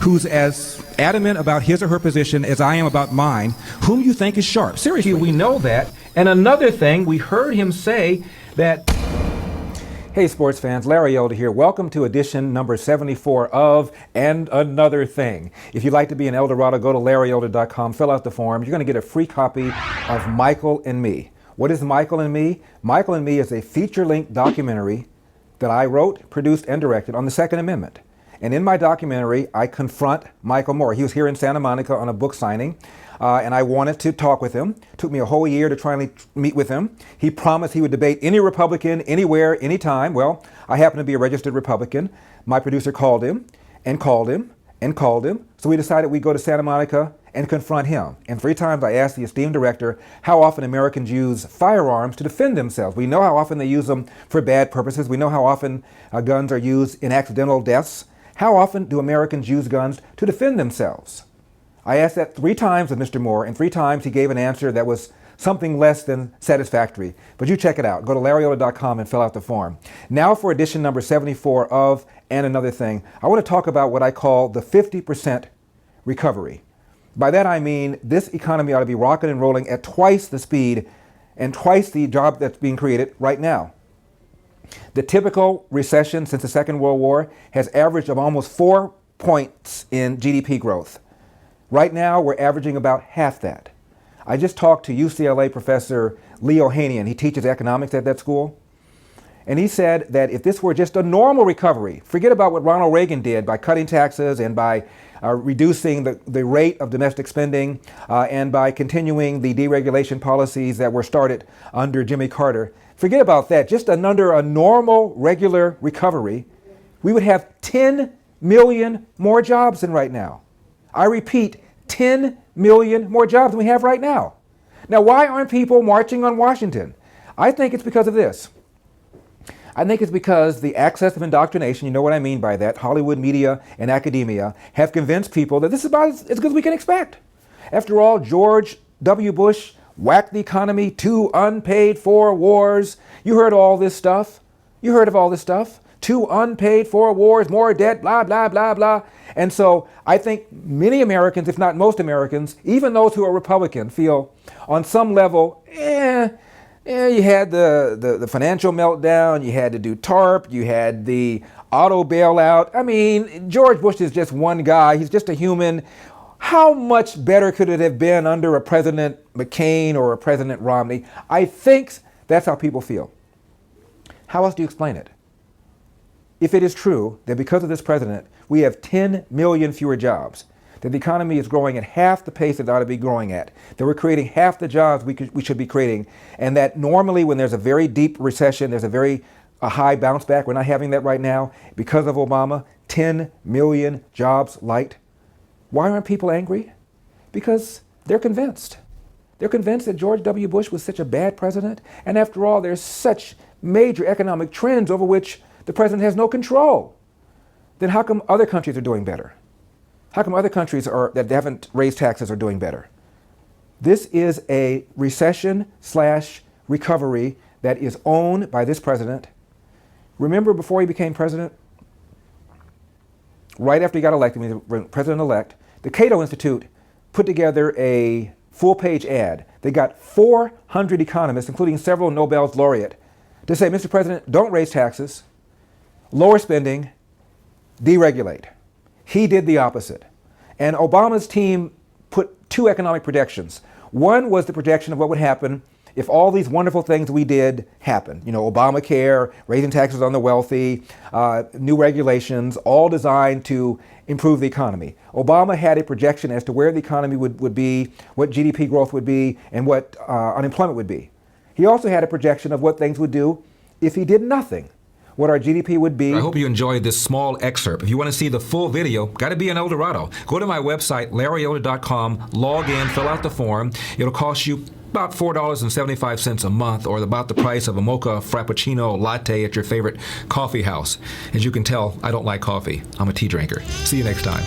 who's as adamant about his or her position as I am about mine, whom you think is sharp. Seriously, we know that. And another thing, we heard him say that... Hey sports fans, Larry Elder here. Welcome to edition number 74 of And Another Thing. If you'd like to be an Eldorado, go to LarryElder.com, fill out the form. You're going to get a free copy of Michael and Me. What is Michael and Me? Michael and Me is a feature-length documentary that I wrote, produced, and directed on the Second Amendment. And in my documentary, I confront Michael Moore. He was here in Santa Monica on a book signing. And I wanted to talk with him. It took me a whole year to try and meet with him. He promised he would debate any Republican, anywhere, anytime. Well, I happen to be a registered Republican. My producer called him and called him and called him. So we decided we'd go to Santa Monica and confront him. And 3 times I asked the esteemed director how often Americans use firearms to defend themselves. We know how often they use them for bad purposes. We know how often guns are used in accidental deaths. How often do Americans use guns to defend themselves? I asked that 3 times of Mr. Moore, and 3 times he gave an answer that was something less than satisfactory. But you check it out. Go to LarryElder.com and fill out the form. Now for edition number 74 of And Another Thing, I want to talk about what I call the 50% recovery. By that I mean this economy ought to be rocking and rolling at twice the speed and twice the job that's being created right now. The typical recession since the Second World War has averaged of almost 4 points in GDP growth. Right now, we're averaging about half that. I just talked to UCLA professor Leo Haney. He teaches economics at that school. And he said that if this were just a normal recovery, forget about what Ronald Reagan did by cutting taxes and by reducing the rate of domestic spending and by continuing the deregulation policies that were started under Jimmy Carter. Forget about that. Just under a normal, regular recovery, we would have 10 million more jobs than right now. I repeat, 10 million more jobs than we have right now. Now, why aren't people marching on Washington? I think it's because of this. I think it's because the access of indoctrination, you know what I mean by that, Hollywood media and academia have convinced people that this is about as good as we can expect. After all, George W. Bush whacked the economy, 2 unpaid for wars. You heard all this stuff. You heard of all this stuff. 2 unpaid for wars, more debt, blah, blah, blah, blah. And so I think many Americans, if not most Americans, even those who are Republican, feel on some level, you had the financial meltdown, you had to do TARP, you had the auto bailout. I mean, George Bush is just one guy. He's just a human. How much better could it have been under a President McCain or a President Romney? I think that's how people feel. How else do you explain it? If it is true that because of this president, we have 10 million fewer jobs, that the economy is growing at half the pace it ought to be growing at, that we're creating half the jobs we should be creating, and that normally when there's a very deep recession, there's a high bounce back. We're not having that right now because of Obama. 10 million jobs light. Why aren't people angry? Because they're convinced. They're convinced that George W. Bush was such a bad president, and after all, there's such major economic trends over which the president has no control. Then how come other countries are doing better? How come other countries that haven't raised taxes are doing better? This is a recession/recovery that is owned by this president. Remember before he became president, right after he got elected, he was president-elect, the Cato Institute put together a full-page ad. They got 400 economists, including several Nobel laureate, to say, Mr. President, don't raise taxes, lower spending, deregulate. He did the opposite. And Obama's team put 2 economic projections. One was the projection of what would happen if all these wonderful things we did happened. You know, Obamacare, raising taxes on the wealthy, new regulations, all designed to improve the economy. Obama had a projection as to where the economy would be, what GDP growth would be, and what unemployment would be. He also had a projection of what things would do if he did nothing, what our GDP would be. I hope you enjoyed this small excerpt. If you want to see the full video, got to be in Eldorado. Go to my website, LarryElder.com, log in, fill out the form. It'll cost you about $4.75 a month, or about the price of a mocha frappuccino latte at your favorite coffee house. As you can tell, I don't like coffee. I'm a tea drinker. See you next time.